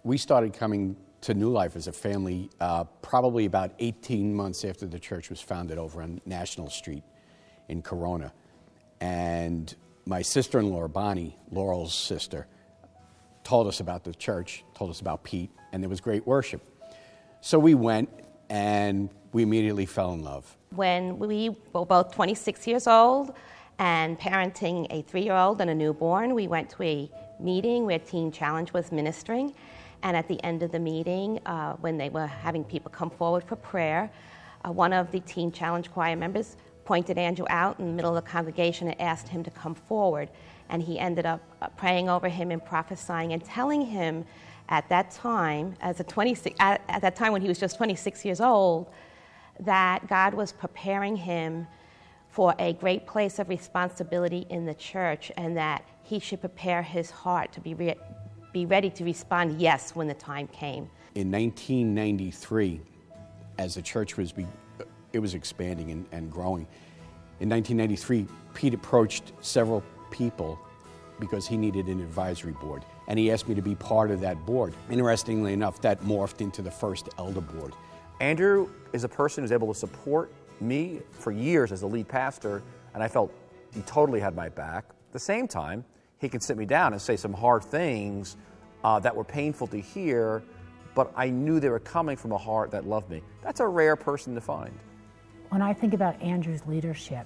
We started coming to New Life as a family probably about 18 months after the church was founded over on National Street in Corona. And my sister-in-law, Bonnie, Laurel's sister, told us about the church, told us about Pete, and there was great worship. So we went, and we immediately fell in love. When we were both 26 years old and parenting a 3-year-old and a newborn, we went to a meeting where Teen Challenge was ministering. And at the end of the meeting, when they were having people come forward for prayer, one of the Teen Challenge choir members pointed Andrew out in the middle of the congregation and asked him to come forward. And he ended up praying over him and prophesying and telling him at that time, at that time when he was just 26 years old, that God was preparing him for a great place of responsibility in the church, and that he should prepare his heart to be ready to respond yes when the time came. In 1993, as the church was expanding and growing, in 1993, Pete approached several people because he needed an advisory board, and he asked me to be part of that board. Interestingly enough, that morphed into the first elder board. Andrew is a person who's able to support me for years as the lead pastor, and I felt he totally had my back. At the same time, he can sit me down and say some hard things that were painful to hear, but I knew they were coming from a heart that loved me. That's a rare person to find. When I think about Andrew's leadership,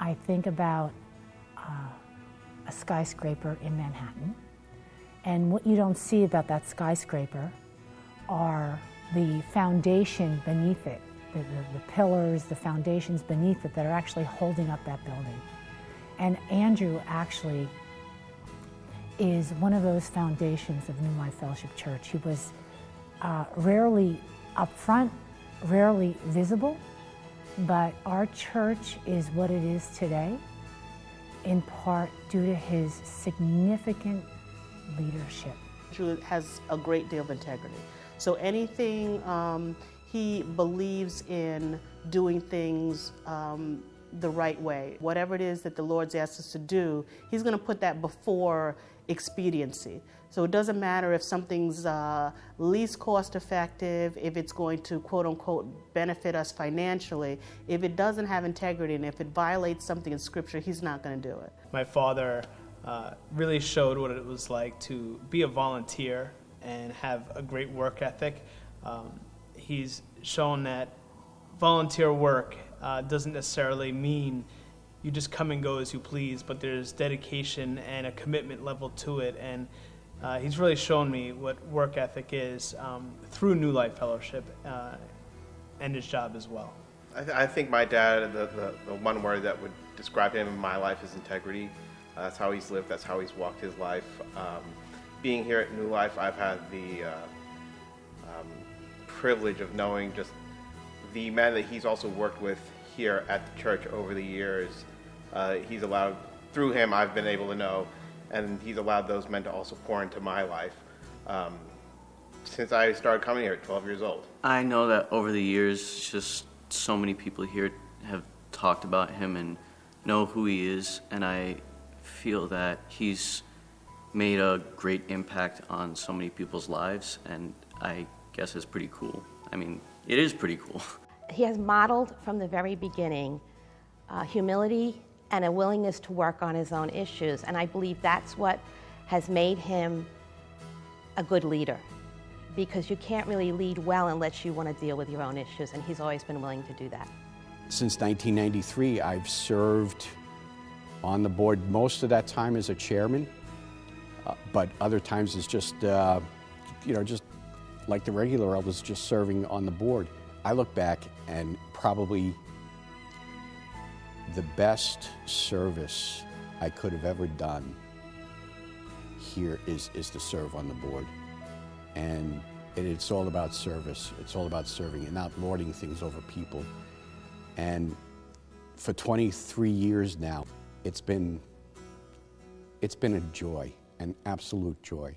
I think about a skyscraper in Manhattan, and what you don't see about that skyscraper are the foundation beneath it, the pillars, the foundations beneath it that are actually holding up that building. And Andrew actually is one of those foundations of New Life Fellowship Church. He was rarely upfront, rarely visible, but our church is what it is today in part due to his significant leadership. Andrew has a great deal of integrity. So anything he believes in doing things the right way. Whatever it is that the Lord's asked us to do, he's going to put that before expediency. So it doesn't matter if something's least cost effective, if it's going to quote unquote benefit us financially. If it doesn't have integrity and if it violates something in Scripture, he's not going to do it. My father really showed what it was like to be a volunteer and have a great work ethic. He's shown that volunteer work doesn't necessarily mean you just come and go as you please, but there's dedication and a commitment level to it. And he's really shown me what work ethic is through New Life Fellowship and his job as well. I think my dad, the one word that would describe him in my life is integrity. That's how he's lived, that's how he's walked his life. Being here at New Life, I've had the privilege of knowing just the men that he's also worked with here at the church over the years. He's allowed, through him, I've been able to know, and he's allowed those men to also pour into my life since I started coming here at 12 years old. I know that over the years, just so many people here have talked about him and know who he is, and I feel that he's made a great impact on so many people's lives, and I guess it's pretty cool. I mean, it is pretty cool. He has modeled from the very beginning humility and a willingness to work on his own issues, and I believe that's what has made him a good leader, because you can't really lead well unless you want to deal with your own issues, and he's always been willing to do that. Since 1993, I've served on the board most of that time as a chairman, but other times it's just, just like the regular elders, just serving on the board. I look back and probably the best service I could have ever done here is to serve on the board. And it's all about service. It's all about serving and not lording things over people. And for 23 years now, it's been a joy, an absolute joy.